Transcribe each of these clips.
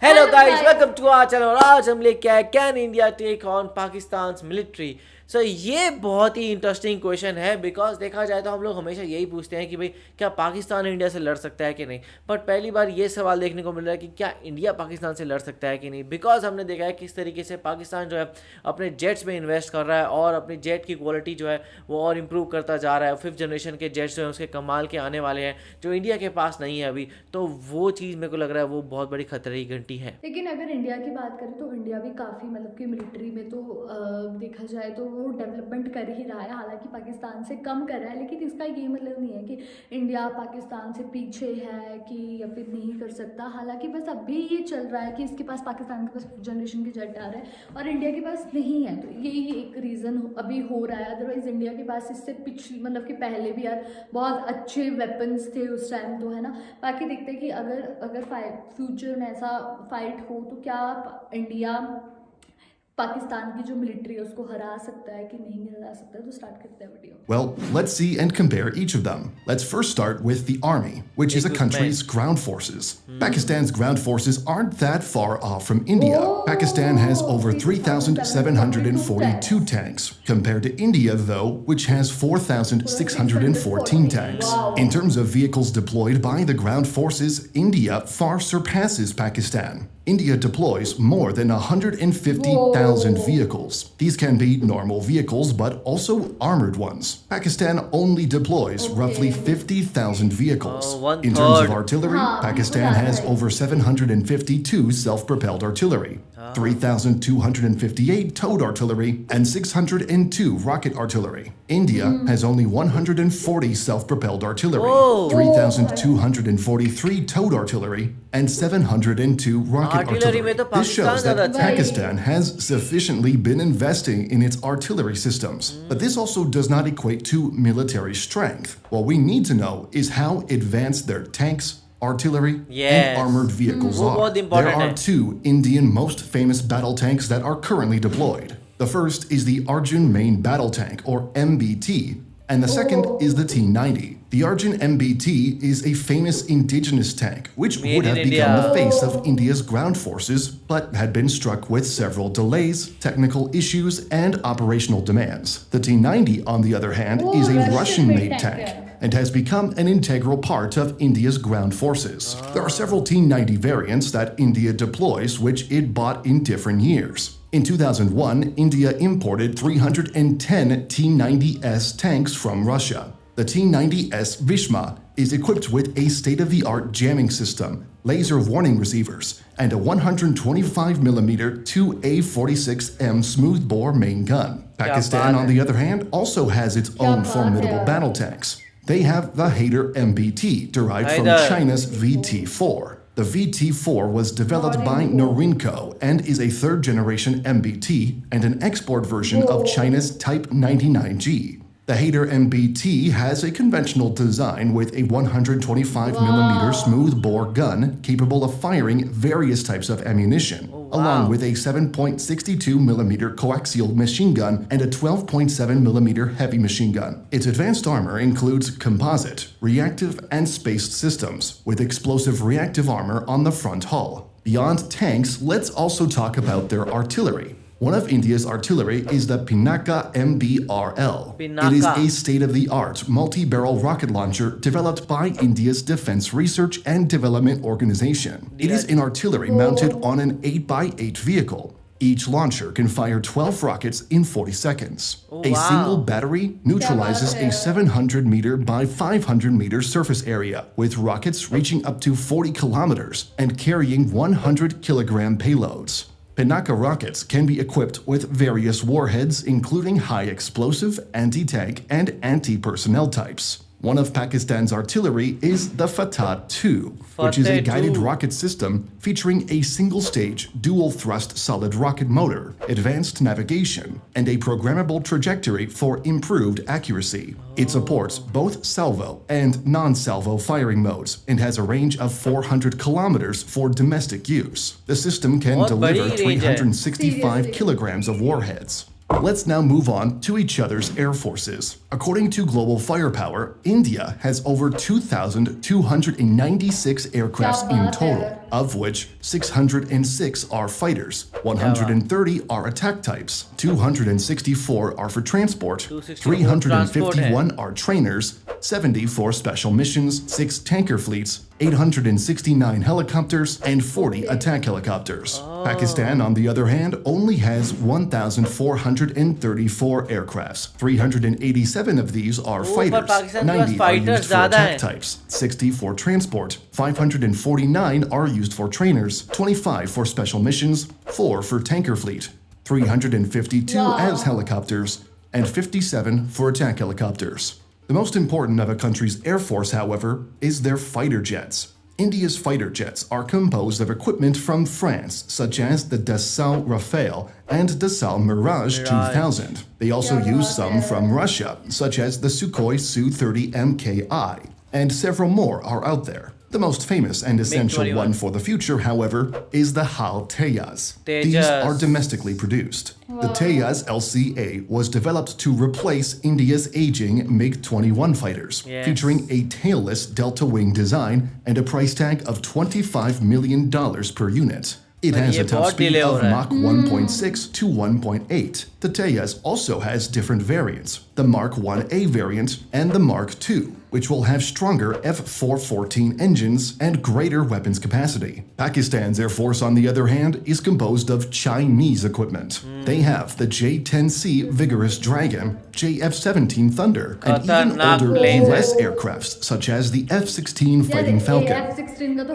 Hello Hello guys, guys. welcome to our channel और आज हम लेके आए can India take on Pakistan military. So ये बहुत ही इंटरेस्टिंग क्वेश्चन है बिकॉज देखा जाए तो हम लोग हमेशा यही पूछते हैं कि भाई क्या पाकिस्तान इंडिया से लड़ सकता है कि नहीं। बट पहली बार ये सवाल देखने को मिल रहा है कि क्या इंडिया पाकिस्तान से लड़ सकता है कि नहीं, बिकॉज हमने देखा है किस तरीके से पाकिस्तान जो है अपने जेट्स में इन्वेस्ट कर रहा है और अपनी जेट की क्वालिटी जो है वो और इम्प्रूव करता जा रहा है। फिफ्थ जनरेशन के जेट्स जो है उसके कमाल के आने वाले हैं जो इंडिया के पास नहीं है अभी। तो वो चीज़ मेरे को लग रहा है वो बहुत बड़ी खतरे की घंटी है। लेकिन अगर इंडिया की बात करें तो इंडिया भी काफ़ी मतलब कि मिलिट्री में तो देखा जाए तो वो डेवलपमेंट कर ही रहा है, हालांकि पाकिस्तान से कम कर रहा है। लेकिन इसका ये मतलब नहीं है कि इंडिया पाकिस्तान से पीछे है कि या फिर नहीं कर सकता। हालांकि बस अभी ये चल रहा है कि इसके पास पाकिस्तान के पास जनरेशन के जेट आ रहे हैं और इंडिया के पास नहीं है, तो यही एक रीज़न अभी हो रहा है। अदरवाइज इंडिया के पास इससे पिछले मतलब कि पहले भी यार बहुत अच्छे वेपन्स थे उस टाइम, तो है ना। बाकी देखते हैं कि अगर अगर फ्यूचर में ऐसा फाइट हो तो क्या इंडिया पाकिस्तान की जो मिलिट्री है उसको हरा सकता है कि नहीं हरा सकता है। तो स्टार्ट करते हैं video. Well, let's see and compare each of them. Let's first start with the army, which is a country's ground forces. Pakistan's ground forces aren't that far off from India. Pakistan has over 3,742 tanks, compared to India, though, which has 4,614 tanks. In terms of vehicles deployed by the ground forces, India far surpasses Pakistan. India deploys more than 150,000 vehicles. These can be normal vehicles, but also armored ones. Pakistan only deploys roughly 50,000 vehicles. In terms of artillery, Pakistan has over 752 self-propelled artillery, 3,258 towed artillery, and 602 rocket artillery. India has only 140 self-propelled artillery, 3,243 towed artillery, and 702 rocket Artillery में तो artillery. This shows that Pakistan Pakistan has sufficiently been investing in its artillery systems. But this also does not equate to military strength. What we need to know is how advanced their tanks, artillery, Yes. and armored vehicles वो are. बहुत important There are है। two Indian most famous battle tanks that are currently deployed. The first is the Arjun Main Battle Tank, or MBT, and the second is the T-90. The Arjun MBT is a famous indigenous tank, which Made would in have India. become the face of India's ground forces, but had been struck with several delays, technical issues, and operational demands. The T-90, on the other hand, is a Russian-made tank and has become an integral part of India's ground forces. There are several T-90 variants that India deploys, which it bought in different years. In 2001, India imported 310 T-90S tanks from Russia. The T-90S Vishma is equipped with a state-of-the-art jamming system, laser warning receivers, and a 125mm 2A46M smoothbore main gun. Pakistan, on the other hand, also has its own formidable battle tanks. They have the Haider MBT, derived from Haider. China's VT-4. The VT-4 was developed by Norinco and is a third-generation MBT and an export version of China's Type 99G. The Haider MBT has a conventional design with a 125mm smooth-bore gun capable of firing various types of ammunition, along with a 7.62mm coaxial machine gun and a 12.7mm heavy machine gun. Its advanced armor includes composite, reactive, and spaced systems, with explosive reactive armor on the front hull. Beyond tanks, let's also talk about their artillery. One of India's artillery is the Pinaka MBRL. It is a state-of-the-art multi-barrel rocket launcher developed by India's Defense Research and Development Organization. It is an artillery mounted on an 8x8 vehicle. Each launcher can fire 12 rockets in 40 seconds. A single battery neutralizes a 700-meter by 500-meter surface area, with rockets reaching up to 40 kilometers and carrying 100-kilogram payloads. Pinaka rockets can be equipped with various warheads, including high explosive, anti-tank, and anti-personnel types. One of Pakistan's artillery is the Fateh-2, which is a guided Fateh-2. rocket system featuring a single-stage, dual-thrust solid rocket motor, advanced navigation, and a programmable trajectory for improved accuracy. It supports both salvo and non-salvo firing modes and has a range of 400 kilometers for domestic use. The system can बहुत बड़ी deliver range है। 365 kilograms of warheads. Let's now move on to each other's air forces. According to Global Firepower, India has over 2,296 aircrafts in total. of which 606 are fighters, 130 are attack types, 264 are for transport, 351 are trainers, 70 for special missions, 6 tanker fleets, 869 helicopters, and 40 attack helicopters. Pakistan, on the other hand, only has 1,434 aircrafts. 387 of these are fighters, Pakistan 90 are fighters used for ज़्यादा attack हैं. types, 60 for transport, 549 are used for trainers, 25 for special missions, 4 for tanker fleet, 352 as helicopters, and 57 for attack helicopters. The most important of a country's air force, however, is their fighter jets. India's fighter jets are composed of equipment from France, such as the Dassault Rafale and Dassault Mirage 2000. They also use some from Russia, such as the Sukhoi Su-30 MKI, and several more are out there. The most famous and essential MiG-21. one for the future, however, is the HAL Tejas. These Tejas. are domestically produced. The Tejas LCA was developed to replace India's aging MiG-21 fighters, Yes. featuring a tailless delta wing design and a price tag of $25 million per unit. It But has ये a top बहुत speed delay हो of रहा है. Mach 1.6 to 1.8. The Tejas also has different variants, the Mark 1A variant and the Mark II, which will have stronger F414 engines and greater weapons capacity. Pakistan's Air Force, on the other hand, is composed of Chinese equipment. They have the J-10C Vigorous Dragon, JF-17 Thunder, and even खतरनाक older planes हैं. US aircrafts such as the F-16 Fighting Falcon.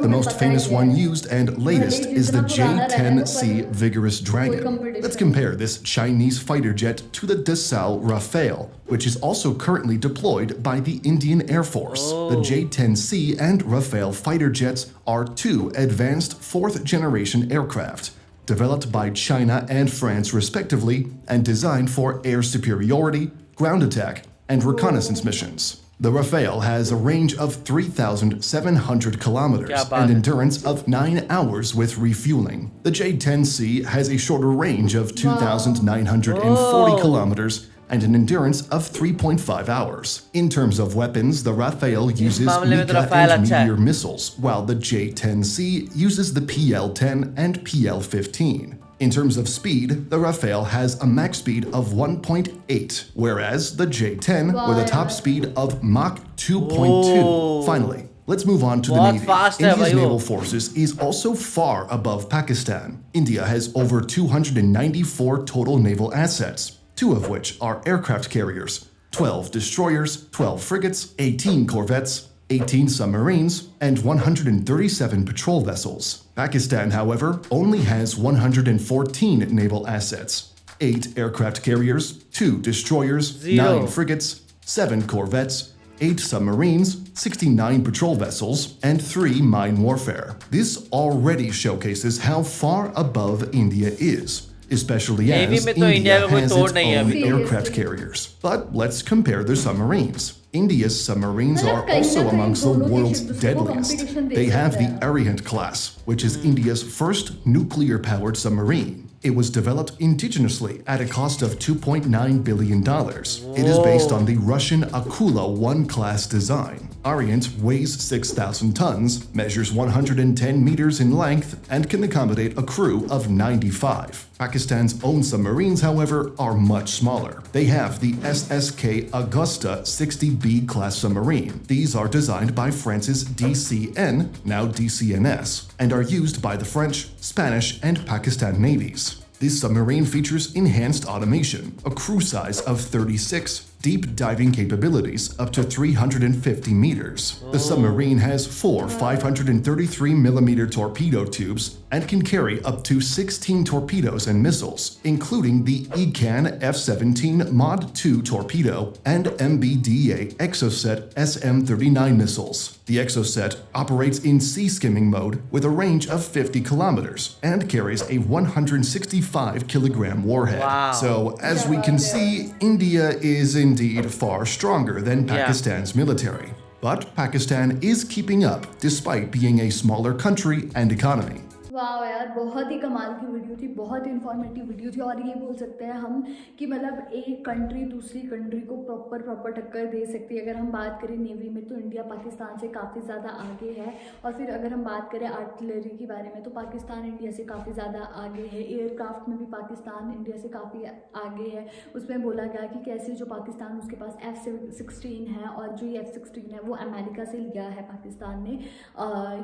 The most famous one used and latest is the J-10C Vigorous Dragon. Let's compare this Chinese fighter jet to the Dassault Rafale, which is also currently deployed by the Indian Air Force. The J-10C and Rafale fighter jets are two advanced fourth-generation aircraft, developed by China and France respectively, and designed for air superiority, ground attack, and reconnaissance missions. The Rafale has a range of 3,700 kilometers क्या बात and है. endurance of 9 hours with refueling. The J-10C has a shorter range of 2,940 kilometers and an endurance of 3.5 hours. In terms of weapons, the Rafale uses मामले में तो Mika Rafale and अच्छा है. Meteor missiles, while the J-10C uses the PL-10 and PL-15. In terms of speed, the Rafale has a max speed of 1.8, whereas the J-10 with a top speed of Mach 2.2. Finally, let's move on to the बहुत Navy. fast है India's भाई वो. naval forces is also far above Pakistan. India has over 294 total naval assets, 2 of which are aircraft carriers, 12 destroyers, 12 frigates, 18 corvettes, 18 submarines, and 137 patrol vessels. Pakistan, however, only has 114 naval assets, 8 aircraft carriers, 2 destroyers, 0. 9 frigates, 7 corvettes, 8 submarines, 69 patrol vessels, and 3 mine warfare. This already showcases how far above India is, especially Navy as में तो India India का कोई has तोड़ its नहीं है own अभी. aircraft carriers. But let's compare their submarines. India's submarines मतलब are कहीं also ना कहीं amongst the दोनों देश world's एक दूसरे को deadliest. competition they They have सकते the हैं. Arihant class, which is India's first nuclear-powered submarine. It was developed indigenously at a cost of $2.9 billion. It is based on the Russian Akula-1 class design. Arihant weighs 6,000 tons, measures 110 meters in length, and can accommodate a crew of 95. Pakistan's own submarines, however, are much smaller. They have the SSK Augusta 60B class submarine. These are designed by France's DCN, now DCNS, and are used by the French, Spanish, and Pakistan navies. This submarine features enhanced automation, a crew size of 36, deep diving capabilities up to 350 meters. The submarine has 4 533mm torpedo tubes and can carry up to 16 torpedoes and missiles, including the ECAN F-17 Mod 2 torpedo and MBDA Exocet SM-39 missiles. The Exocet operates in sea skimming mode with a range of 50 kilometers and carries a 165-kilogram warhead. Wow. So, as we can see, India is indeed far stronger than Pakistan's military. But Pakistan is keeping up despite being a smaller country and economy. वाह यार, बहुत ही कमाल की video थी, बहुत ही informative video थी। और ये बोल सकते हैं हम कि मतलब एक कंट्री दूसरी कंट्री को प्रॉपर टक्कर दे सकती है। अगर हम बात करें नेवी में तो इंडिया पाकिस्तान से काफ़ी ज़्यादा आगे है, और फिर अगर हम बात करें आर्टिलरी के बारे में तो पाकिस्तान इंडिया से काफ़ी ज़्यादा आगे है। एयरक्राफ्ट में भी पाकिस्तान इंडिया से काफ़ी आगे है। उसमें बोला गया कि कैसे जो पाकिस्तान, उसके पास F-16 है, और जो ये F-16 है वो अमेरिका से लिया है पाकिस्तान ने।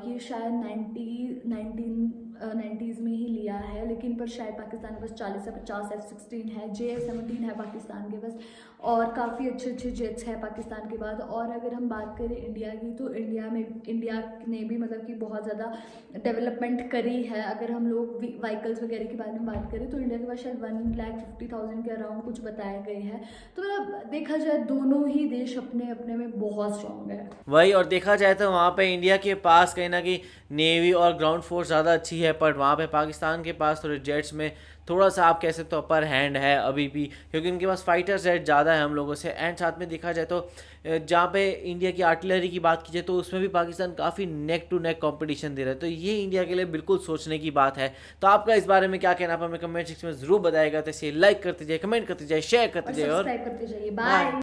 ये शायद 1990s में ही लिया है, लेकिन पर शायद पाकिस्तान के पास 40 से 50 F-16 है। J-17 है पाकिस्तान के पास, और काफ़ी अच्छे जेट्स हैं पाकिस्तान के बाद। और अगर हम बात करें इंडिया की तो इंडिया ने भी मतलब कि बहुत ज़्यादा डेवलपमेंट करी है। अगर हम लोग व्हीकल्स वगैरह के बारे में बात करें तो इंडिया के पास शायद 1,50,000 के अराउंड कुछ बताया गए हैं। तो मतलब देखा जाए दोनों ही देश अपने अपने में बहुत स्ट्रॉन्ग है। वही, और देखा जाए तो वहाँ पे इंडिया के पास कहीं ना कहीं नेवी और ग्राउंड फोर्स ज़्यादा अच्छी है, बट वहाँ पे पाकिस्तान के पास थोड़े जेट्स में थोड़ा सा आप कह सकते हो अपर हैंड है अभी भी, क्योंकि उनके पास फाइटर जेट ज़्यादा है हम लोगों से। एंड साथ में देखा जाए तो जहाँ पे इंडिया की आर्टिलरी की बात की जाए तो उसमें भी पाकिस्तान काफ़ी नेक टू नेक कंपटीशन दे रहा है। तो ये इंडिया के लिए बिल्कुल सोचने की बात है। तो आपका इस बारे में क्या कहना आप हमें कमेंट सेक्शन में ज़रूर बताएगा। तो इसे लाइक करते जाइए, कमेंट करते जाइए, शेयर करते जाइए और सब्सक्राइब करते जाइए। बाय। बाय।